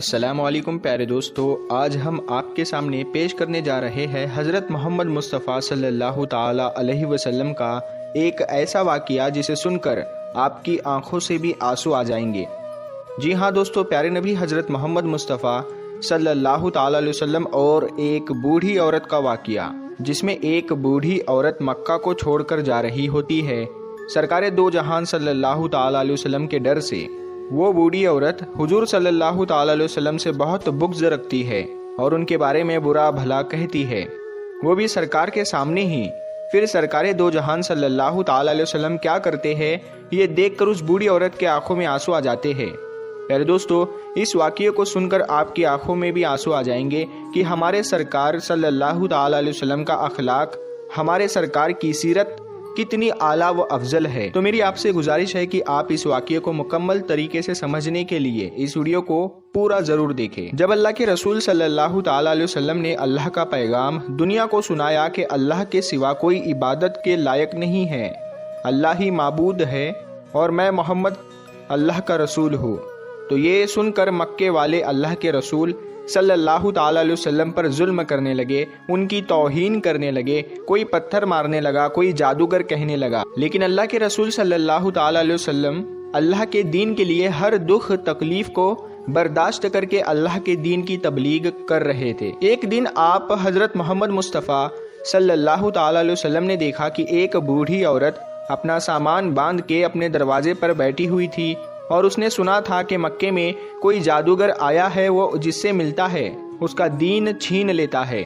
السلام علیکم پیارے دوستو، آج ہم آپ کے سامنے پیش کرنے جا رہے ہیں حضرت محمد مصطفیٰ صلی اللہ تعالی علیہ وسلم کا ایک ایسا واقعہ جسے سن کر آپ کی آنکھوں سے بھی آنسو آ جائیں گے۔ جی ہاں دوستو، پیارے نبی حضرت محمد مصطفیٰ صلی اللہ تعالی علیہ وسلم اور ایک بوڑھی عورت کا واقعہ، جس میں ایک بوڑھی عورت مکہ کو چھوڑ کر جا رہی ہوتی ہے سرکار دو جہان صلی اللہ تعالی علیہ وسلم کے ڈر سے۔ وہ بوڑھی عورت حضور صلی اللہ تعالی علیہ وسلم سے بہت بغض رکھتی ہے اور ان کے بارے میں برا بھلا کہتی ہے، وہ بھی سرکار کے سامنے ہی۔ پھر سرکار دو جہان صلی اللہ تعالی علیہ وسلم کیا کرتے ہیں، یہ دیکھ کر اس بوڑھی عورت کے آنکھوں میں آنسو آ جاتے ہیں۔ پیارے دوستو، اس واقعے کو سن کر آپ کی آنکھوں میں بھی آنسو آ جائیں گے کہ ہمارے سرکار صلی اللہ تعالی علیہ وسلم کا اخلاق، ہمارے سرکار کی سیرت کتنی اعلیٰ و افضل ہے۔ تو میری آپ سے گزارش ہے کہ آپ اس واقعے کو مکمل طریقے سے سمجھنے کے لیے اس ویڈیو کو پورا ضرور دیکھیں۔ جب اللہ کے رسول صلی اللہ تعالی علیہ وسلم نے اللہ کا پیغام دنیا کو سنایا کہ اللہ کے سوا کوئی عبادت کے لائق نہیں ہے، اللہ ہی معبود ہے اور میں محمد اللہ کا رسول ہوں، تو یہ سن کر مکے والے اللہ کے رسول صلی اللہ تعالی علیہ وسلم پر ظلم کرنے لگے، ان کی توہین کرنے لگے، کوئی پتھر مارنے لگا، کوئی جادوگر کہنے لگا۔ لیکن اللہ کے رسول صلی اللہ تعالی علیہ وسلم اللہ کے دین کے لیے ہر دکھ تکلیف کو برداشت کر کے اللہ کے دین کی تبلیغ کر رہے تھے۔ ایک دن آپ حضرت محمد مصطفیٰ صلی اللہ تعالی علیہ وسلم نے دیکھا کہ ایک بوڑھی عورت اپنا سامان باندھ کے اپنے دروازے پر بیٹھی ہوئی تھی، اور اس نے سنا تھا کہ مکے میں کوئی جادوگر آیا ہے، وہ جس سے ملتا ہے اس کا دین چھین لیتا ہے۔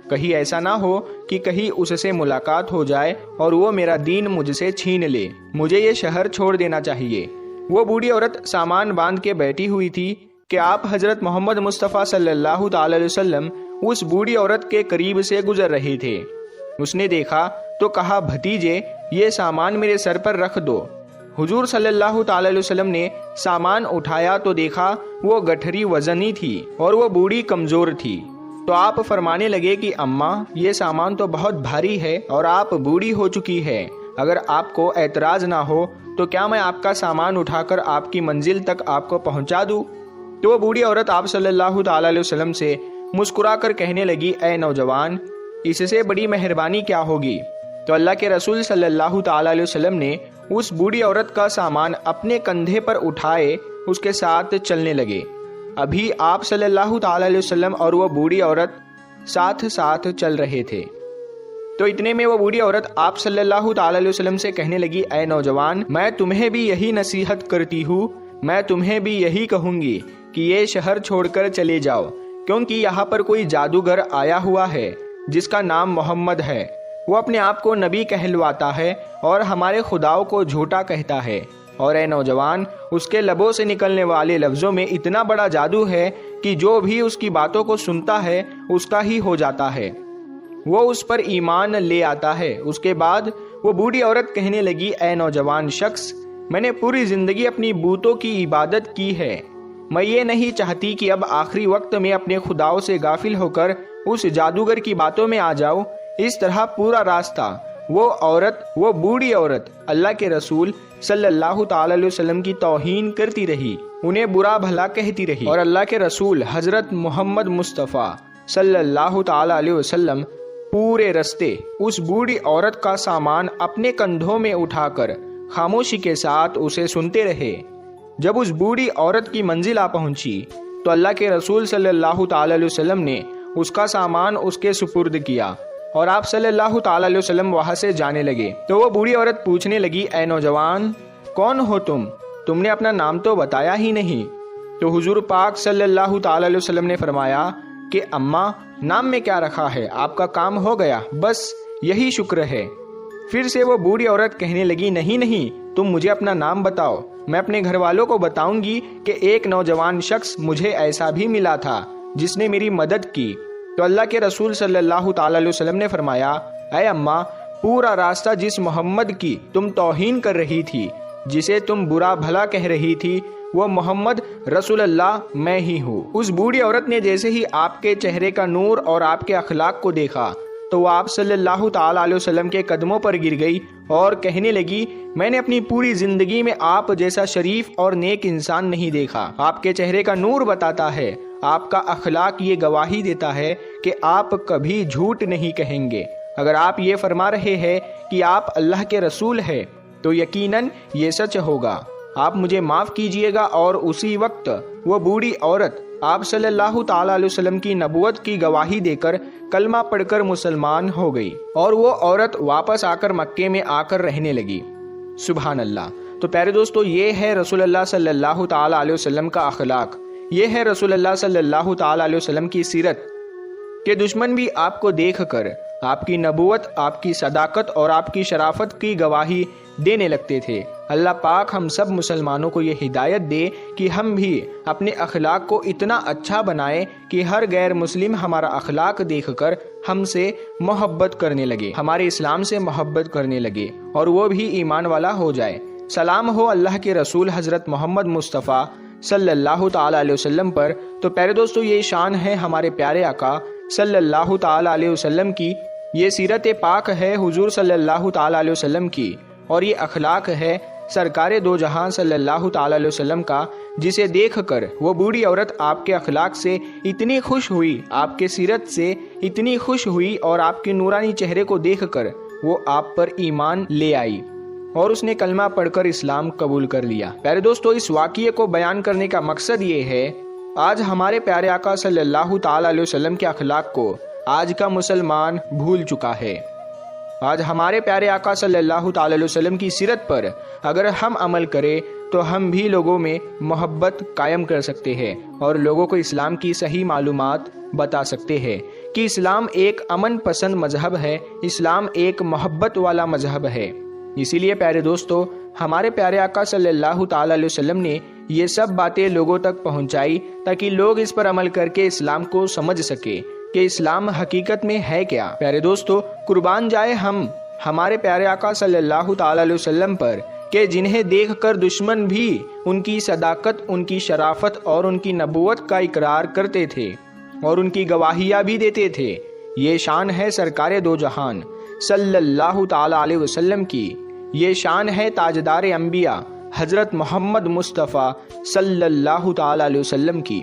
کہیں ایسا نہ ہو کہ کہیں اس سے ملاقات ہو جائے اور وہ میرا دین مجھ سے چھین لے، مجھے یہ شہر چھوڑ دینا چاہیے۔ وہ بوڑھی عورت سامان باندھ کے بیٹھی ہوئی تھی کہ آپ حضرت محمد مصطفیٰ صلی اللہ تعالی علیہ وسلم اس بوڑھی عورت کے قریب سے گزر رہے تھے۔ اس نے دیکھا تو کہا، بھتیجے یہ سامان میرے سر پر رکھ دو۔ حضور صلی اللہ تعالی علیہ وسلم نے سامان اٹھایا تو دیکھا وہ گٹھری وزنی تھی اور وہ بوڑھی کمزور تھی، تو آپ فرمانے لگے کہ اماں یہ سامان تو بہت بھاری ہے اور آپ بوڑھی ہو چکی ہے، اگر آپ کو اعتراض نہ ہو تو کیا میں آپ کا سامان اٹھا کر آپ کی منزل تک آپ کو پہنچا دوں؟ تو وہ بوڑھی عورت آپ صلی اللہ تعالی علیہ وسلم سے مسکرا کر کہنے لگی، اے نوجوان، اس سے بڑی مہربانی کیا ہوگی؟ تو اللہ کے رسول صلی اللہ تعالی علیہ وسلم نے اس بوڑھی عورت کا سامان اپنے کندھے پر اٹھائے اس کے ساتھ چلنے لگے۔ ابھی آپ صلی اللہ تعالی علیہ وسلم اور وہ بوڑھی عورت ساتھ ساتھ چل رہے تھے، تو اتنے میں وہ بوڑھی عورت آپ صلی اللہ تعالی علیہ وسلم سے کہنے لگی، اے نوجوان، میں تمہیں بھی یہی نصیحت کرتی ہوں، میں تمہیں بھی یہی کہوں گی کہ یہ شہر چھوڑ کر چلے جاؤ، کیونکہ یہاں پر کوئی جادوگر آیا ہوا ہے جس کا نام محمد ہے۔ وہ اپنے آپ کو نبی کہلواتا ہے اور ہمارے خداؤں کو جھوٹا کہتا ہے، اور اے نوجوان، اس کے لبوں سے نکلنے والے لفظوں میں اتنا بڑا جادو ہے کہ جو بھی اس کی باتوں کو سنتا ہے اس کا ہی ہو جاتا ہے، وہ اس پر ایمان لے آتا ہے۔ اس کے بعد وہ بوڑھی عورت کہنے لگی، اے نوجوان شخص، میں نے پوری زندگی اپنی بتوں کی عبادت کی ہے، میں یہ نہیں چاہتی کہ اب آخری وقت میں اپنے خداؤں سے غافل ہو کر اس جادوگر کی باتوں میں آ جاؤں۔ اس طرح پورا راستہ وہ بوڑھی عورت اللہ کے رسول صلی اللہ تعالی علیہ وسلم کی توہین کرتی رہی، انہیں برا بھلا کہتی رہی، اور اللہ کے رسول حضرت محمد مصطفیٰ صلی اللہ تعالی علیہ وسلم پورے رستے اس بوڑھی عورت کا سامان اپنے کندھوں میں اٹھا کر خاموشی کے ساتھ اسے سنتے رہے۔ جب اس بوڑھی عورت کی منزل آ پہنچی تو اللہ کے رسول صلی اللہ تعالی علیہ وسلم نے اس کا سامان اس کے سپرد کیا اور آپ صلی اللہ تعالی علیہ وسلم وہاں سے جانے لگے۔ تو وہ بوڑھی عورت پوچھنے لگی، اے نوجوان، کون ہو تم نے اپنا نام تو بتایا ہی نہیں۔ تو حضور پاک صلی اللہ تعالی علیہ وسلم نے فرمایا کہ اماں، نام میں کیا رکھا ہے، آپ کا کام ہو گیا، بس یہی شکر ہے۔ پھر سے وہ بوڑھی عورت کہنے لگی، نہیں، تم مجھے اپنا نام بتاؤ، میں اپنے گھر والوں کو بتاؤں گی کہ ایک نوجوان شخص مجھے ایسا بھی ملا تھا جس نے میری مدد کی۔ تو اللہ کے رسول صلی اللہ تعالی علیہ وسلم نے فرمایا، اے اماں، پورا راستہ جس محمد کی تم توہین کر رہی تھی، جسے تم برا بھلا کہہ رہی تھی، وہ محمد رسول اللہ میں ہی ہوں۔ اس بوڑھی عورت نے جیسے ہی آپ کے چہرے کا نور اور آپ کے اخلاق کو دیکھا تو وہ آپ صلی اللہ تعالی علیہ وسلم کے قدموں پر گر گئی اور کہنے لگی، میں نے اپنی پوری زندگی میں آپ جیسا شریف اور نیک انسان نہیں دیکھا۔ آپ کے چہرے کا نور بتاتا ہے، آپ کا اخلاق یہ گواہی دیتا ہے کہ آپ کبھی جھوٹ نہیں کہیں گے۔ اگر آپ یہ فرما رہے ہیں کہ آپ اللہ کے رسول ہیں تو یقیناً یہ سچ ہوگا۔ آپ مجھے معاف کیجئے گا۔ اور اسی وقت وہ بوڑھی عورت آپ صلی اللہ تعالی علیہ وسلم کی نبوت کی گواہی دے کر کلمہ پڑھ کر مسلمان ہو گئی، اور وہ عورت واپس آ کر مکے میں آ کر رہنے لگی۔ سبحان اللہ۔ تو پیارے دوستو، یہ ہے رسول اللہ صلی اللہ تعالی علیہ وسلم کا اخلاق، یہ ہے رسول اللہ صلی اللہ تعالی علیہ وسلم کی سیرت کہ دشمن بھی آپ کو دیکھ کر آپ کی نبوت، آپ کی صداقت اور آپ کی شرافت کی گواہی دینے لگتے تھے۔ اللہ پاک ہم سب مسلمانوں کو یہ ہدایت دے کہ ہم بھی اپنے اخلاق کو اتنا اچھا بنائیں کہ ہر غیر مسلم ہمارا اخلاق دیکھ کر ہم سے محبت کرنے لگے، ہمارے اسلام سے محبت کرنے لگے، اور وہ بھی ایمان والا ہو جائے۔ سلام ہو اللہ کے رسول حضرت محمد مصطفیٰ صلی اللہ تعالی علیہ وسلم پر۔ تو پیارے دوستو، یہ شان ہے ہمارے پیارے آقا صلی اللہ تعالی علیہ وسلم کی، یہ سیرت پاک ہے حضور صلی اللہ تعالی علیہ وسلم کی، اور یہ اخلاق ہے سرکار دو جہاں صلی اللہ تعالی علیہ وسلم کا، جسے دیکھ کر وہ بوڑھی عورت آپ کے اخلاق سے اتنی خوش ہوئی، آپ کے سیرت سے اتنی خوش ہوئی، اور آپ کے نورانی چہرے کو دیکھ کر وہ آپ پر ایمان لے آئی اور اس نے کلمہ پڑھ کر اسلام قبول کر لیا۔ پیارے دوستو، اس واقعے کو بیان کرنے کا مقصد یہ ہے، آج ہمارے پیارے آقا صلی اللہ تعالی علیہ وسلم کے اخلاق کو آج کا مسلمان بھول چکا ہے۔ آج ہمارے پیارے آقا صلی اللہ تعالی علیہ وسلم کی سیرت پر اگر ہم عمل کریں تو ہم بھی لوگوں میں محبت قائم کر سکتے ہیں، اور لوگوں کو اسلام کی صحیح معلومات بتا سکتے ہیں کہ اسلام ایک امن پسند مذہب ہے، اسلام ایک محبت والا مذہب ہے۔ اسی لیے پیارے دوستو، ہمارے پیارے آقا صلی اللہ تعالی علیہ وسلم نے یہ سب باتیں لوگوں تک پہنچائی تاکہ لوگ اس پر عمل کر کے اسلام کو سمجھ سکے کہ اسلام حقیقت میں ہے کیا۔ پیارے دوستو، قربان جائے ہم ہمارے پیارے آقا صلی اللہ تعالی علیہ وسلم پر کہ جنہیں دیکھ کر دشمن بھی ان کی صداقت، ان کی شرافت اور ان کی نبوت کا اقرار کرتے تھے اور ان کی گواہیاں بھی دیتے تھے۔ یہ شان ہے سرکار دو جہان صلی اللہ تعالی علیہ وسلم کی، یہ شان ہے تاجدار انبیاء حضرت محمد مصطفیٰ صلی اللہ تعالی علیہ وسلم کی۔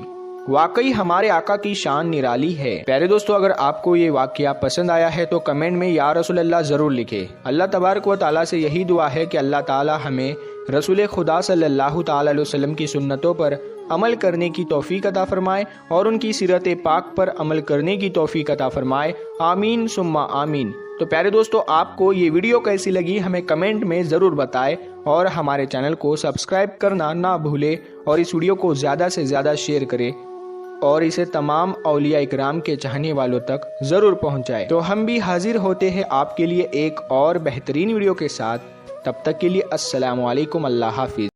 واقعی ہمارے آقا کی شان نرالی ہے۔ پیارے دوستو، اگر آپ کو یہ واقعہ پسند آیا ہے تو کمنٹ میں یا رسول اللہ ضرور لکھیں۔ اللہ تبارک و تعالیٰ سے یہی دعا ہے کہ اللہ تعالیٰ ہمیں رسول خدا صلی اللہ تعالی علیہ وسلم کی سنتوں پر عمل کرنے کی توفیق عطا فرمائے اور ان کی سیرت پاک پر عمل کرنے کی توفیق عطا فرمائے، آمین ثم آمین۔ تو پیارے دوستو، آپ کو یہ ویڈیو کیسی لگی ہمیں کمنٹ میں ضرور بتائیں، اور ہمارے چینل کو سبسکرائب کرنا نہ بھولے، اور اس ویڈیو کو زیادہ سے زیادہ شیئر کریں اور اسے تمام اولیاء اکرام کے چاہنے والوں تک ضرور پہنچائے۔ تو ہم بھی حاضر ہوتے ہیں آپ کے لیے ایک اور بہترین ویڈیو کے ساتھ، تب تک کے لیے السلام علیکم، اللہ حافظ۔